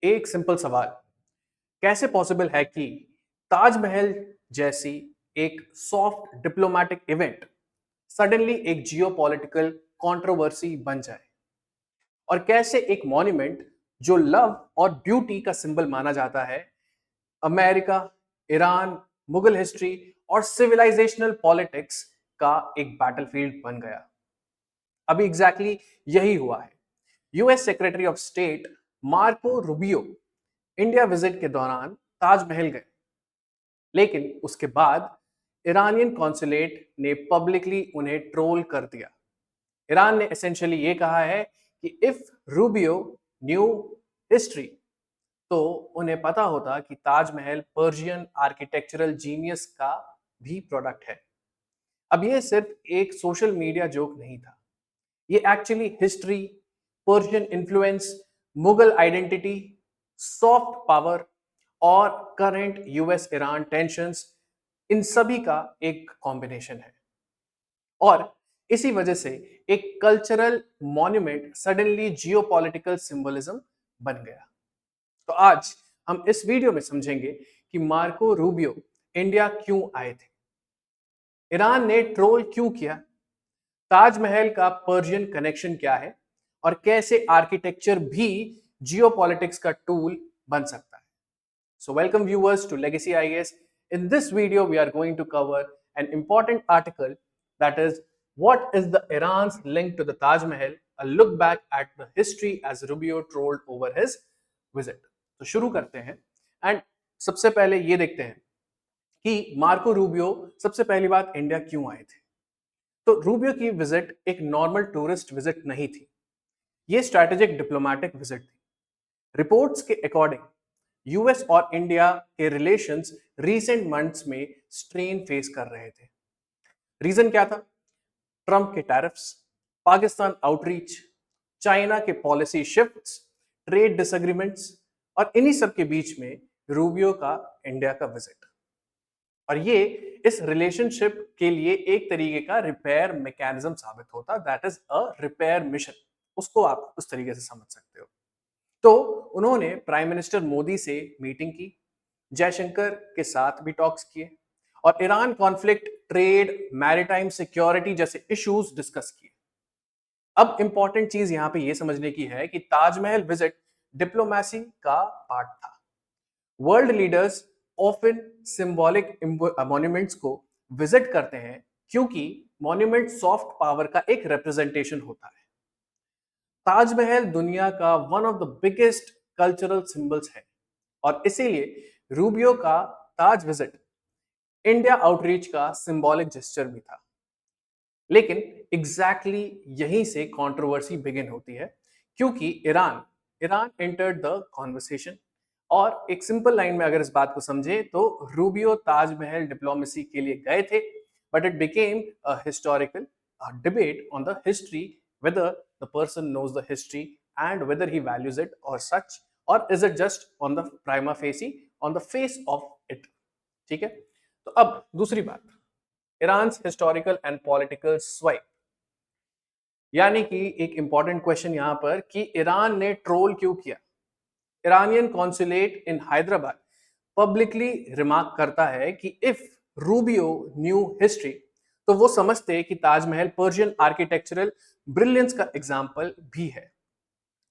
एक सिंपल सवाल, कैसे पॉसिबल है कि ताजमहल जैसी एक सॉफ्ट डिप्लोमैटिक इवेंट सडनली एक जियोपॉलिटिकल कंट्रोवर्सी बन जाए? और कैसे एक मॉन्यूमेंट जो लव और ब्यूटी का सिंबल माना जाता है, अमेरिका, ईरान, मुगल हिस्ट्री और सिविलाइजेशनल पॉलिटिक्स का एक बैटलफील्ड बन गया? अभी एग्जैक्टली यही हुआ है। US secretary of state Marco Rubio India visit के दौरान ताजमहल गए, लेकिन उसके बाद ईरानियन कॉन्सुलेट ने पब्लिकली उन्हें ट्रोल कर दिया। ईरान ने एसेंशियली ये कहा है कि इफ रूबियो न्यू हिस्ट्री, तो उन्हें पता होता कि ताजमहल पर्शियन आर्किटेक्चरल जीनियस का भी प्रोडक्ट है। अब ये सिर्फ एक सोशल मीडिया जोक नहीं था, ये actually history, Persian influence, Mughal identity, soft power और करंट यूएस ईरान टेंशंस, इन सभी का एक कॉम्बिनेशन है। और इसी वजह से एक cultural monument suddenly geopolitical symbolism बन गया। तो आज हम इस वीडियो में समझेंगे कि मार्को रूबियो इंडिया क्यों आए थे, ईरान ने ट्रोल क्यों किया, ताजमहल का पर्शियन कनेक्शन क्या है, और कैसे आर्किटेक्चर भी जियोपॉलिटिक्स का टूल बन सकता है। So welcome viewers to Legacy IAS. In this video, we are going to cover an important article, that is, what is the Iran's link to the Taj Mahal, a look back at the history as Rubio trolled over his visit. तो शुरू करते हैं and सबसे पहले ये देखते हैं कि मार्को रूबियो सबसे पहली बात इंडिया क्यों आए थे। तो रूबियो की विजिट एक नॉर्मल टूरिस्ट विजिट नहीं थी, ये स्ट्रैटेजिक डिप्लोमेटिक विजिट थी। रिपोर्ट्स के अकॉर्डिंग यूएस और इंडिया के रिलेशंस रीसेंट मंथ्स में स्ट्रेन फेस कर रहे थे। रीजन क्या था? ट्रंप के टैरिफ्स, पाकिस्तान आउटरीच, चाइना के पॉलिसी शिफ्ट्स, ट्रेड डिसएग्रीमेंट्स, और इन्हीं सब के बीच में रूबियो का इंडिया का विजिट। और ये इस रिलेशनशिप के लिए एक तरीके का रिपेयर मैकेनिज्म साबित होता, that is a repair mission. उसको आप उस तरीके से समझ सकते हो। तो उन्होंने प्राइम मिनिस्टर मोदी से मीटिंग की, जयशंकर के साथ भी टॉक्स किए, और Iran conflict, trade, maritime security जैसे इश्यूज डिस्कस किए। अब इंपॉर्टेंट चीज यहां पे ये समझने की है कि ताजमहल विजिट डिप्लोमेसी का पार्ट था। World leaders often symbolic monuments को विजिट करते हैं क्योंकि मॉन्यूमेंट सॉफ्ट पावर का एक रिप्रेजेंटेशन होता है। ताजमहल दुनिया का one of the biggest cultural symbols है, और इसीलिए रूबियो का ताज विजिट इंडिया आउटरीच का सिंबॉलिक जेस्चर भी था। लेकिन एग्जैक्टली यहीं से कंट्रोवर्सी बिगिन होती है, क्योंकि Iran Iran entered the conversation. और एक सिंपल लाइन में अगर इस बात को समझे तो रूबियो ताजमहल डिप्लोमेसी के लिए गए थे, but it became a historical debate on the history, whether the person knows the history and whether he values it or such, or is it just on the prima facie, on the face of it। ठीक है। तो अब दूसरी बात, Iran historical and political swipe, यानी कि एक important question यहां पर कि ईरान ने ट्रोल क्यों किया। ईरानियन कॉन्सुलेट इन हैदराबाद पब्लिकली रिमार्क करता है कि इफ रूबियो न्यू हिस्ट्री, तो वो समझते कि ताजमहल पर्शियन आर्किटेक्चरल ब्रिलियंस का एग्जाम्पल भी है।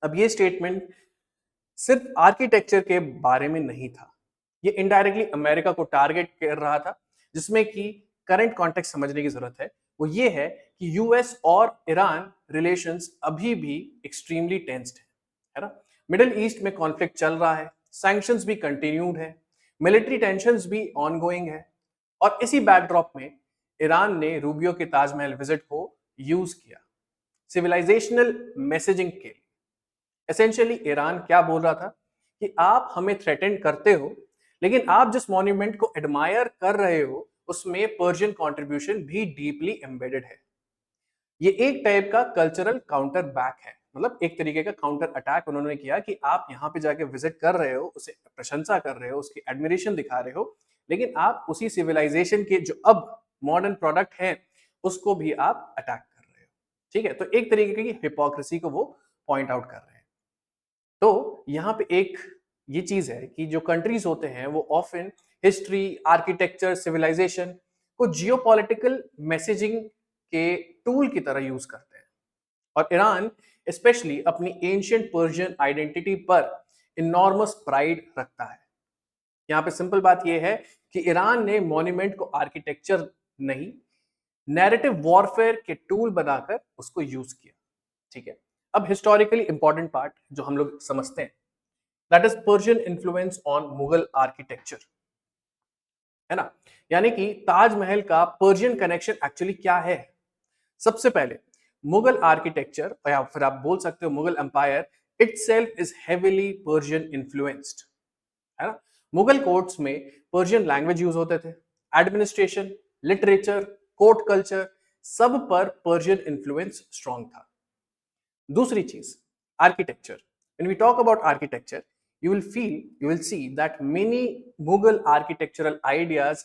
अब ये स्टेटमेंट सिर्फ आर्किटेक्चर के बारे में नहीं था, ये इनडायरेक्टली अमेरिका को टारगेट कर रहा था, जिसमें कि करंट कॉन्टेक्स्ट समझने की जरूरत है। वो ये है कि यूएस और ईरान रिलेशंस अभी भी एक्सट्रीमली टेंस्ड है ना। मिडिल ईस्ट में कॉन्फ्लिक्ट चल रहा है, सैंक्शंस भी कंटिन्यूड है, मिलिट्री टेंशंस भी ऑनगोइंग है, और इसी बैकड्रॉप में ईरान ने रूबियो के ताजमहल विजिट को यूज किया सिविलाइजेशनल मैसेजिंग के लिए। एसेंशियली ईरान क्या बोल रहा था कि आप हमें थ्रेटेंड करते हो, लेकिन आप जिस मॉन्यूमेंट को एडमायर कर रहे हो उसमें पर्शियन कंट्रीब्यूशन भी डीपली एम्बेडेड है। ये एक टाइप का कल्चरल काउंटर बैक है, मतलब एक तरीके का काउंटर अटैक उन्होंने किया कि आप यहाँ पे जाके विजिट कर रहे हो, उसे प्रशंसा कर रहे हो, उसकी एडमिरेशन दिखा रहे हो, लेकिन आप उसी सिविलाइजेशन के जो अब मॉडर्न प्रोडक्ट है उसको भी आप अटैक कर रहे हो। ठीक है, तो एक तरीके की हिपोक्रेसी को वो पॉइंट आउट कर रहे हैं। तो यहाँ पे एक ये चीज है कि जो कंट्रीज होते हैं वो ऑफन हिस्ट्री, आर्किटेक्चर, सिविलाइजेशन को जियोपॉलिटिकल मैसेजिंग के टूल की तरह यूज करते हैं। और ईरान स्पेशली अपनी एंशियंट पर्शियन आइडेंटिटी पर इनॉर्मस प्राइड रखता है। यहाँ पे सिंपल बात यह है कि ईरान ने मॉन्यूमेंट को आर्किटेक्चर नहीं, नैरेटिव वॉरफेयर के टूल बनाकर उसको यूज किया। ठीक है, अब हिस्टोरिकली इंपॉर्टेंट पार्ट जो हम लोग समझते हैं, that is Persian influence on Mughal architecture, है ना। यानी कि ताजमहल का पर्शियन कनेक्शन एक्चुअली क्या है। सबसे पहले मुगल आर्किटेक्चर, या फिर आप बोल सकते हो Mughal empire itself is heavily Persian influenced, है ना। मुगल कोर्ट्स में पर्शियन लैंग्वेज यूज होते थे, एडमिनिस्ट्रेशन, लिटरेचर, कोर्ट कल्चर, सब पर पर्शियन इन्फ्लुएंस स्ट्रॉन्ग था। दूसरी चीज, architecture. When we talk about architecture, you will see that many Mughal architectural ideas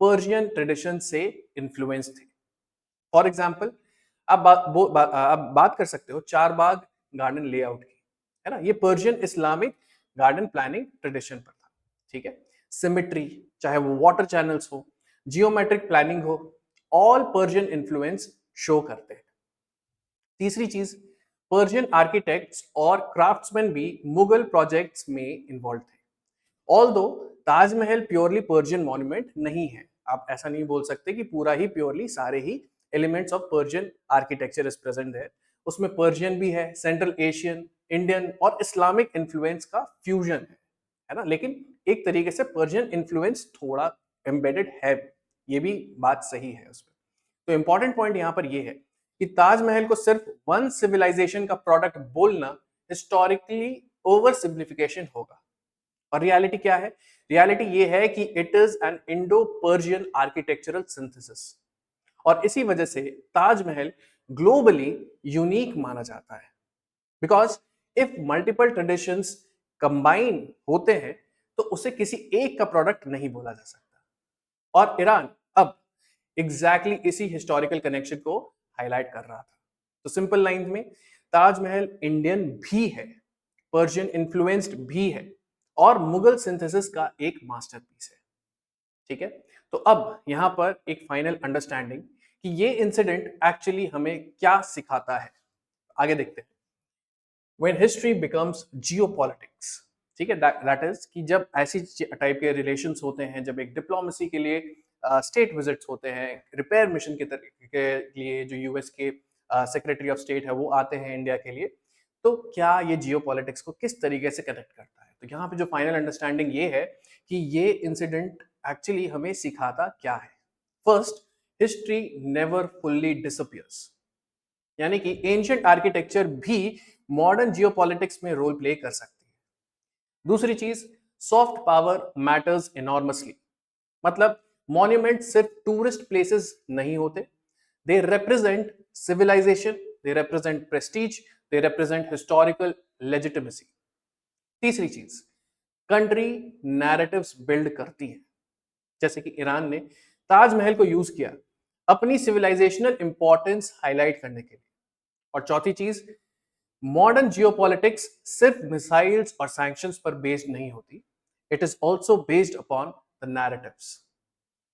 Persian tradition से इन्फ्लुएंस थे। फॉर एग्जाम्पल, आप बात कर सकते हो चार बाग गार्डन लेआउट की, है ना। ये Persian Islamic garden planning tradition पर था। ठीक है, सिमेट्री, चाहे वो वाटर चैनल्स हो, जियोमेट्रिक प्लानिंग हो, ऑल पर्शियन इन्फ्लुएंस शो करते हैं। तीसरी चीज, पर्शियन आर्किटेक्ट्स और क्राफ्ट्समैन भी मुगल प्रोजेक्ट्स में इन्वॉल्व थे। Although Taj Mahal purely Persian monument नहीं है, आप ऐसा नहीं बोल सकते कि पूरा ही प्योरली सारे ही elements of Persian architecture is present है। उसमें पर्शियन भी है, सेंट्रल एशियन, इंडियन और इस्लामिक इन्फ्लुएंस का फ्यूजन है ना। लेकिन एक तरीके से पर्शियन इन्फ्लुएंस थोड़ा एम्बेडेड है, ये भी बात सही है उसमें। तो इंपॉर्टेंट पॉइंट यहां पर ये है कि ताजमहल को सिर्फ वन सिविलाइजेशन का प्रोडक्ट बोलना हिस्टोरिकली ओवर सिंप्लीफिकेशन होगा। और रियलिटी क्या है? रियलिटी ये है कि it is an Indo Persian architectural synthesis, और इसी वजह से ताजमहल ग्लोबली यूनिक माना जाता है। Because if multiple traditions combine होते हैं तो उसे किसी एक का प्रोडक्ट नहीं बोला जा सकता। और ईरान अब एग्जैक्टली इसी हिस्टोरिकल कनेक्शन को हाईलाइट कर रहा था। तो सिंपल लाइन में, ताजमहल इंडियन भी है, पर्शियन इन्फ्लुएंस्ड भी है, और मुगल सिंथेसिस का एक मास्टरपीस है। ठीक है, तो अब यहां पर एक फाइनल अंडरस्टैंडिंग कि ये इंसिडेंट एक्चुअली हमें क्या सिखाता है, आगे देखते हैं। व्हेन हिस्ट्री बिकम्स जियोपॉलिटिक्स, ठीक है, दैट इज कि जब ऐसी टाइप के रिलेशंस होते हैं, जब एक डिप्लोमेसी के लिए स्टेट विजिट्स होते हैं, रिपेयर मिशन के लिए जो यूएस के सेक्रेटरी ऑफ स्टेट है वो आते हैं इंडिया के लिए, तो क्या ये जियोपॉलिटिक्स को किस तरीके से कनेक्ट करता है। तो यहाँ पे जो फाइनल अंडरस्टैंडिंग ये है कि ये इंसिडेंट एक्चुअली हमें सिखाता क्या है। First, history never fully disappears, यानी कि एंशिएंट आर्किटेक्चर भी मॉडर्न जियोपॉलिटिक्स में रोल प्ले कर सकती है। दूसरी चीज, सॉफ्ट पावर मैटर्स इनॉर्मसली, मतलब मॉन्यूमेंट सिर्फ टूरिस्ट प्लेसेस नहीं होते, they represent civilisation, they represent prestige, they represent historical legitimacy. तीसरी चीज, कंट्री नैरेटिव्स बिल्ड करती है, जैसे कि ईरान ने ताजमहल को यूज किया अपनी सिविलाइजेशनल इंपॉर्टेंस हाईलाइट करने के लिए। और चौथी चीज, मॉडर्न जियोपॉलिटिक्स सिर्फ मिसाइल्स और सैंक्शंस पर बेस्ड नहीं होती, it is also based upon the narratives,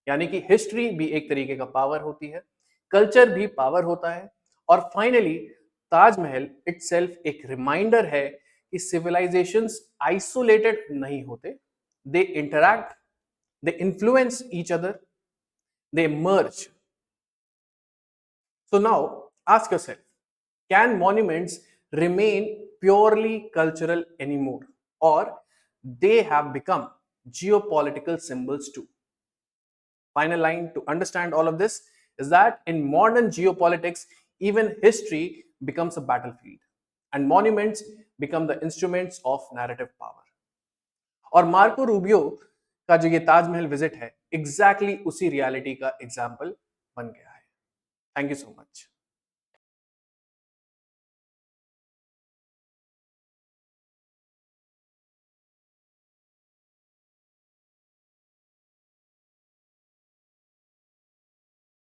यानी कि हिस्ट्री भी एक तरीके का पावर होती है, कल्चर भी पावर होता है, और फाइनली ताजमहल इटसेल्फ एक रिमाइंडर है कि सिविलाइजेशंस आइसोलेटेड नहीं होते, they interact, they influence each other, they merge. So now ask yourself, can monuments remain purely cultural anymore, or they have become geopolitical symbols too? Final line to understand all of this is that in modern geopolitics, even history becomes a battlefield and monuments become the instruments of narrative power. और Marco Rubio का जो ये Taj Mahal visit है, exactly उसी reality का example बन गया है। Thank you so much.